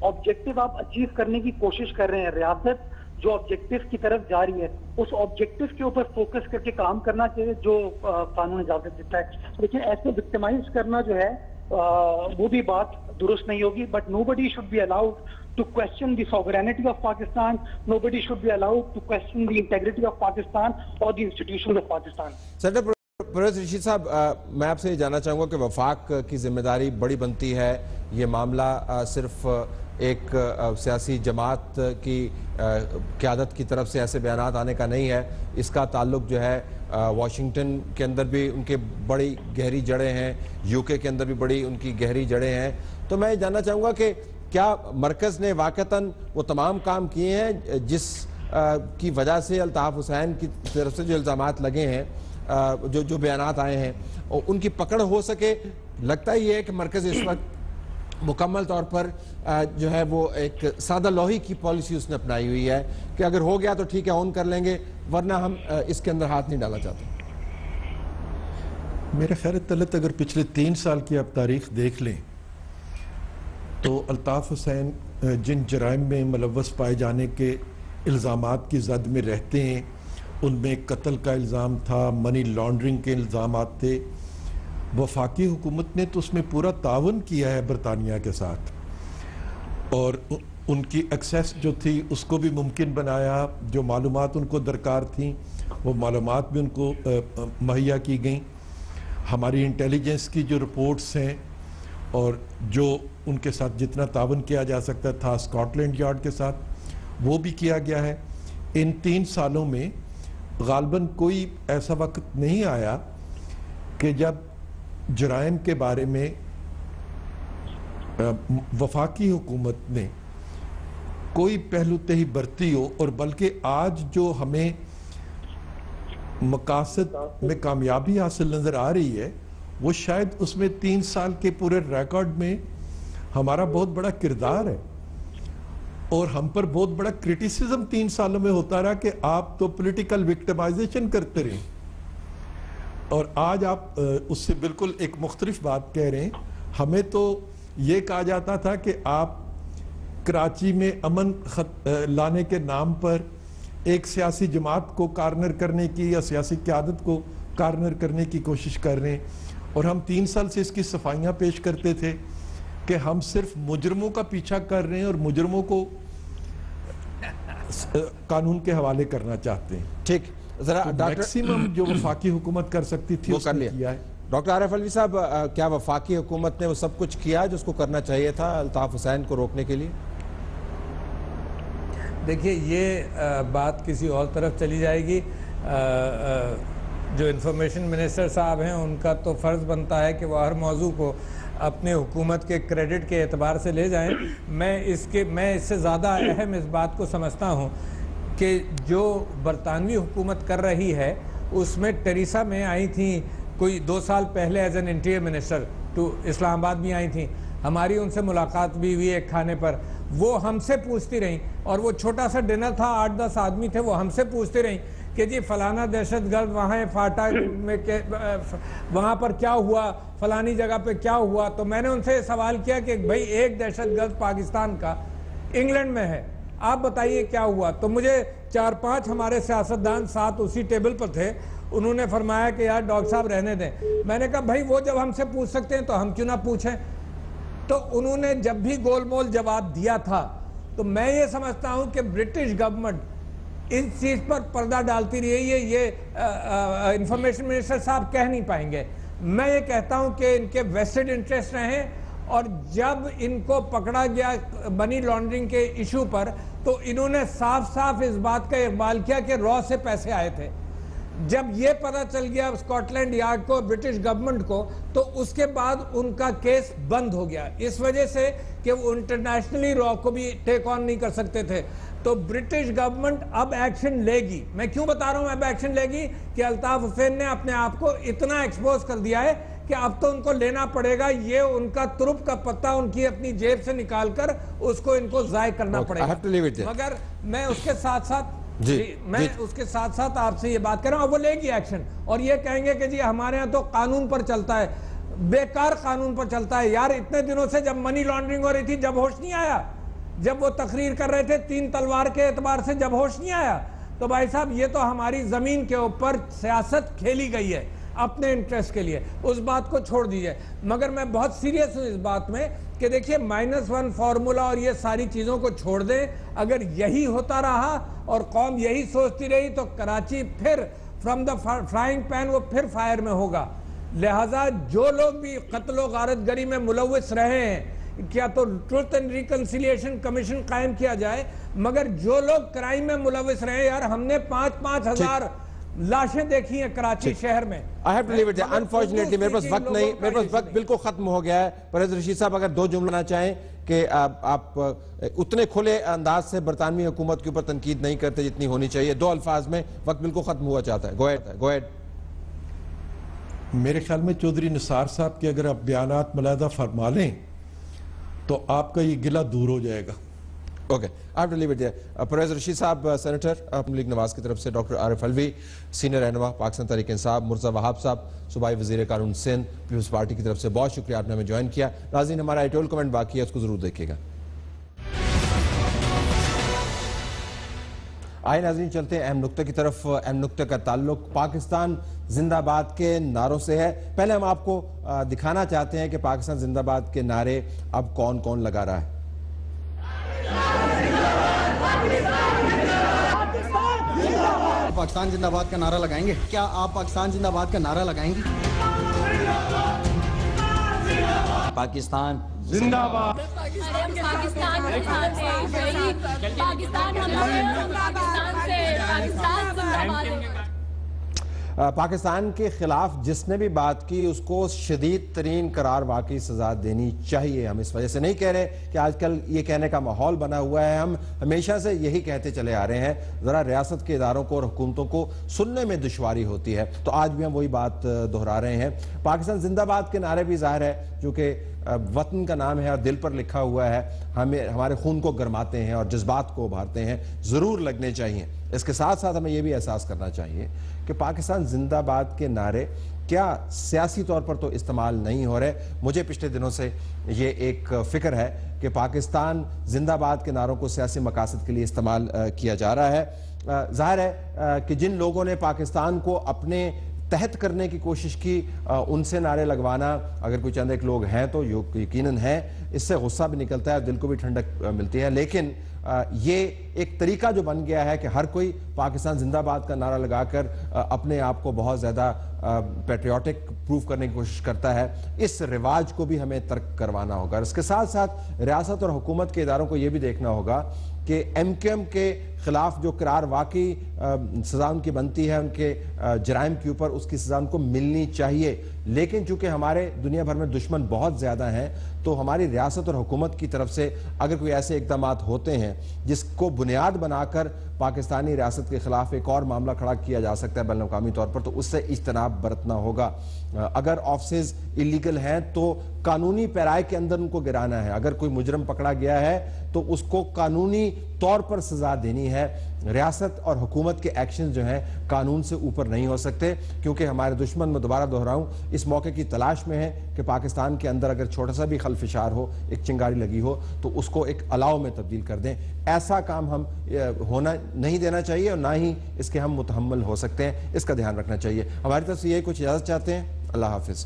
آبجیکٹو آپ اچیو کرنے کی کوشش کر رہے ہیں, ریاست جو آبجیکٹو کی طرف جا رہی ہے, اس آبجیکٹو کے اوپر فوکس کر کے کام کرنا چاہیے جو قانون اجازت دیتا ہے. لیکن ایسے وکٹمائز کرنا جو ہے وہ بھی بات درست نہیں ہوگی. But nobody should be allowed to question the sovereignty of Pakistan. Nobody should be allowed to question the integrity of Pakistan or the institutions of Pakistan. Senator Pervez Rashid صاحب, میں آپ سے یہ جاننا چاہوں گا کہ وفاق کی ذمہ داری بڑی بنتی ہے. یہ معاملہ صرف ایک سیاسی جماعت کی قیادت کی طرف سے ایسے بیانات آنے کا نہیں ہے, اس کا تعلق جو ہے واشنگٹن کے اندر بھی ان کے بڑی گہری جڑیں ہیں, یو کے اندر بھی بڑی ان کی گہری جڑیں ہیں. تو میں یہ جاننا چاہوں گا کہ کیا مرکز نے واقعتاً وہ تمام کام کیے ہیں جس کی وجہ سے الطاف حسین کی طرف سے جو الزامات لگے ہیں, جو بیانات آئے ہیں, ان کی پکڑ ہو سکے؟ لگتا ہی ہے کہ مرکز اس وقت مکمل طور پر جو ہے وہ ایک سادہ لوہی کی پالیسی اس نے اپنائی ہوئی ہے کہ اگر ہو گیا تو ٹھیک ہے آن کر لیں گے, ورنہ ہم اس کے اندر ہاتھ نہیں ڈالا چاہتے. میرے خیر طلعت, اگر پچھلے 3 سال کی آپ تاریخ دیکھ لیں تو الطاف حسین جن جرائم میں ملوث پائے جانے کے الزامات کی زد میں رہتے ہیں, ان میں قتل کا الزام تھا, منی لانڈرنگ کے الزامات تھے. وفاقی حکومت نے تو اس میں پورا تعاون کیا ہے برطانیہ کے ساتھ, اور ان کی ایکسیس جو تھی اس کو بھی ممکن بنایا. جو معلومات ان کو درکار تھیں وہ معلومات بھی ان کو مہیا کی گئیں. ہماری انٹیلیجنس کی جو رپورٹس ہیں اور جو ان کے ساتھ جتنا تعاون کیا جا سکتا تھا اسکاٹ لینڈ یارڈ کے ساتھ, وہ بھی کیا گیا ہے. ان 3 سالوں میں غالباً کوئی ایسا وقت نہیں آیا کہ جب جرائم کے بارے میں وفاقی حکومت نے کوئی پہلو تہی برتی ہو, اور بلکہ آج جو ہمیں مقاصد میں کامیابی حاصل نظر آ رہی ہے وہ شاید اس میں 3 سال کے پورے ریکارڈ میں ہمارا بہت بڑا کردار ہے. اور ہم پر بہت بڑا کرٹیسزم 3 سالوں میں ہوتا رہا کہ آپ تو پولیٹیکل وکٹمائزیشن کرتے رہے, اور آج آپ اس سے بالکل ایک مختلف بات کہہ رہے ہیں. ہمیں تو یہ کہا جاتا تھا کہ آپ کراچی میں امن لانے کے نام پر ایک سیاسی جماعت کو کارنر کرنے کی یا سیاسی قیادت کو کارنر کرنے کی کوشش کر رہے ہیں, اور ہم 3 سال سے اس کی صفائیاں پیش کرتے تھے کہ ہم صرف مجرموں کا پیچھا کر رہے ہیں اور مجرموں کو قانون کے حوالے کرنا چاہتے ہیں. ٹھیک, ذرا ڈاکٹر میکسیمم جو وفاقی حکومت کر سکتی تھی وہ اس کر نے لیا. کیا ہے. ڈاکٹر عارف علوی صاحب, کیا وفاقی حکومت نے وہ سب کچھ کیا جو اس کو کرنا چاہیے تھا الطاف حسین کو روکنے کے لیے؟ دیکھیے, یہ بات کسی اور طرف چلی جائے گی. جو انفارمیشن منسٹر صاحب ہیں ان کا تو فرض بنتا ہے کہ وہ ہر موضوع کو اپنے حکومت کے کریڈٹ کے اعتبار سے لے جائیں. میں اس سے زیادہ اہم اس بات کو سمجھتا ہوں کہ جو برطانوی حکومت کر رہی ہے اس میں ٹریسا میں آئی تھیں کوئی 2 سال پہلے ایز این انٹیریئر منسٹر تو اسلام آباد بھی آئی تھیں. ہماری ان سے ملاقات بھی ہوئی ایک کھانے پر. وہ ہم سے پوچھتی رہیں, اور وہ چھوٹا سا ڈنر تھا, 8-10 آدمی تھے, وہ ہم سے پوچھتے رہیں کہ جی فلانا دہشت گرد وہاں فاٹا میں وہاں پر کیا ہوا, فلانی جگہ پہ کیا ہوا. تو میں نے ان سے سوال کیا کہ بھائی ایک دہشت گرد پاکستان کا انگلینڈ میں ہے, آپ بتائیے کیا ہوا. تو مجھے 4-5 ہمارے سیاستدان ساتھ اسی ٹیبل پر تھے, انہوں نے فرمایا کہ یار ڈاکٹر صاحب رہنے دیں. میں نے کہا بھائی وہ جب ہم سے پوچھ سکتے ہیں تو ہم کیوں نہ پوچھیں. تو انہوں نے جب بھی گول مول جواب دیا تھا, تو میں یہ سمجھتا ہوں کہ برٹش گورنمنٹ اس چیز پر پردہ ڈالتی رہی ہے. یہ انفارمیشن منسٹر صاحب کہہ نہیں پائیں گے. میں یہ کہتا ہوں کہ ان کے ویسٹڈ انٹرسٹ رہیں, اور جب ان کو پکڑا گیا منی لانڈرنگ کے ایشو پر تو انہوں نے صاف صاف اس بات کا اقبال کیا کہ را سے پیسے آئے تھے. جب یہ پتہ چل گیا اسکاٹ لینڈ یارڈ کو, برٹش گورنمنٹ کو, تو اس کے بعد ان کا کیس بند ہو گیا, اس وجہ سے کہ وہ انٹرنیشنلی را کو بھی ٹیک آن نہیں کر سکتے تھے. تو برٹش گورنمنٹ اب ایکشن لے گی. میں کیوں بتا رہا ہوں اب ایکشن لے گی کہ الطاف حسین نے اپنے آپ کو اتنا ایکسپوز کر دیا ہے کہ اب تو ان کو لینا پڑے گا. یہ ان کا ترپ کا پتہ ان کی اپنی جیب سے نکال کر اس کو ان کو ضائع کرنا پڑے گا. مگر میں اس کے ساتھ ساتھ آپ سے یہ بات کر رہا ہوں, اب وہ لے گی ایکشن, اور یہ کہیں گے کہ جی ہمارے ہاں تو قانون پر چلتا ہے. بیکار قانون پر چلتا ہے یار. اتنے دنوں سے جب منی لانڈرنگ ہو رہی تھی جب ہوش نہیں آیا, جب وہ تقریر کر رہے تھے 3 تلوار کے اعتبار سے جب ہوش نہیں آیا. تو بھائی صاحب یہ تو ہماری زمین کے اوپر سیاست کھیلی گئی ہے اپنے انٹرسٹ کے لیے, اس بات کو چھوڑ دیجئے. مگر میں بہت سیریس ہوں اس بات میں کہ دیکھیے -1 فارمولا اور یہ ساری چیزوں کو چھوڑ دیں. اگر یہی ہوتا رہا اور قوم یہی سوچتی رہی تو کراچی پھر فرام دا فرائنگ پین وہ پھر فائر میں ہوگا. لہٰذا جو لوگ بھی قتل و غارت گری میں ملوث رہے ہیں, کیا تو ٹروتھ اینڈ ریکنسیلیشن کمیشن قائم کیا جائے, مگر جو لوگ کرائم میں ملوث رہے, یار ہم نے 5-5 ہزار لاشیں دیکھی ہیں کراچی شہر میں. I have to leave it there. Unfortunately میرے پاس وقت نہیں, میرے پاس وقت بالکل ختم ہو گیا ہے. پرویز رشید صاحب اگر 2 جملہ نہ چاہیں کہ آپ اتنے کھلے انداز سے برطانوی حکومت کے اوپر تنقید نہیں کرتے جتنی ہونی چاہیے, 2 الفاظ میں, وقت بالکل ختم ہوا چاہتا ہے. گو ایڈ. میرے خیال میں چودھری نثار صاحب کے اگر آپ بیانات ملاحظہ فرما لیں تو آپ کا یہ گلہ دور ہو جائے گا. Okay, I have to leave it there. Pervaiz Rashid صاحب سینیٹر ملک نواز کی طرف سے, ڈاکٹر عارف علوی سینئر رہنما پاکستان تحریک انصاف, مرزا وہاب صاحب صوبائی وزیر قانون سندھ پیپلز پارٹی کی طرف سے, بہت شکریہ آپ نے ہمیں جوائن کیا. ناظرین ہمارا ایڈیٹوریل کمنٹ باقی ہے, اس کو ضرور دیکھیے گا. آئے ناظرین چلتے ہیں اہم نقطے کی طرف. اہم نقطے کا تعلق پاکستان زندہ باد کے نعروں سے ہے. پہلے ہم آپ کو دکھانا چاہتے ہیں کہ پاکستان زندہ باد کے نعرے اب کون کون لگا رہا ہے. پاکستان زندہ باد کا نعرہ لگائیں گے؟ کیا آپ پاکستان زندہ باد کا نعرہ لگائیں گے؟ پاکستان زندہ باد. پاکستان کے خلاف جس نے بھی بات کی اس کو شدید ترین قرار واقعی سزا دینی چاہیے. ہم اس وجہ سے نہیں کہہ رہے کہ آج کل یہ کہنے کا ماحول بنا ہوا ہے, ہم ہمیشہ سے یہی کہتے چلے آ رہے ہیں. ذرا ریاست کے اداروں کو اور حکومتوں کو سننے میں دشواری ہوتی ہے, تو آج بھی ہم وہی بات دہرا رہے ہیں. پاکستان زندہ باد کے نعرے بھی ظاہر ہے جو کہ وطن کا نام ہے اور دل پر لکھا ہوا ہے, ہمارے خون کو گرماتے ہیں اور جذبات کو ابھارتے ہیں, ضرور لگنے چاہیے. اس کے ساتھ ساتھ ہمیں یہ بھی احساس کرنا چاہیے کہ پاکستان زندہ باد کے نعرے کیا سیاسی طور پر تو استعمال نہیں ہو رہے. مجھے پچھلے دنوں سے یہ ایک فکر ہے کہ پاکستان زندہ باد کے نعروں کو سیاسی مقاصد کے لیے استعمال کیا جا رہا ہے. ظاہر ہے کہ جن لوگوں نے پاکستان کو اپنے تحت کرنے کی کوشش کی, ان سے نعرے لگوانا, اگر کوئی چند ایک لوگ ہیں تو یقیناً ہیں, اس سے غصہ بھی نکلتا ہے, دل کو بھی ٹھنڈک ملتی ہے. لیکن یہ ایک طریقہ جو بن گیا ہے کہ ہر کوئی پاکستان زندہ باد کا نعرہ لگا کر اپنے آپ کو بہت زیادہ پیٹریوٹک پروف کرنے کی کوشش کرتا ہے، اس رواج کو بھی ہمیں ترک کروانا ہوگا۔ اس کے ساتھ ساتھ ریاست اور حکومت کے اداروں کو یہ بھی دیکھنا ہوگا کہ ایم کیو ایم کے خلاف جو قرار واقعی سزا ان کی بنتی ہے، ان کے جرائم کے اوپر اس کی سزا ان کو ملنی چاہیے، لیکن چونکہ ہمارے دنیا بھر میں دشمن بہت زیادہ ہیں تو ہماری ریاست اور حکومت کی طرف سے اگر کوئی ایسے اقدامات ہوتے ہیں جس کو بنیاد بنا کر پاکستانی ریاست کے خلاف ایک اور معاملہ کھڑا کیا جا سکتا ہے بین الاقوامی طور پر، تو اس سے اجتناب برتنا ہوگا۔ اگر آفسز ایلیگل ہیں تو قانونی پیرائے کے اندر ان کو گرانا ہے، اگر کوئی مجرم پکڑا گیا ہے تو اس کو قانونی طور پر سزا دینی ہے۔ ریاست اور حکومت کے ایکشن جو ہیں قانون سے اوپر نہیں ہو سکتے، کیونکہ ہمارے دشمن، میں دوبارہ دہراؤں، اس موقع کی تلاش میں ہے کہ پاکستان کے اندر اگر چھوٹا سا بھی خلفشار ہو، ایک چنگاری لگی ہو تو اس کو ایک الاؤ میں تبدیل کر دیں۔ ایسا کام ہم ہونا نہیں دینا چاہیے اور نہ ہی اس کے ہم متحمل ہو سکتے ہیں، اس کا دھیان رکھنا چاہیے۔ ہماری طرف سے یہی کچھ اجازت چاہتے ہیں۔ اللہ حافظ۔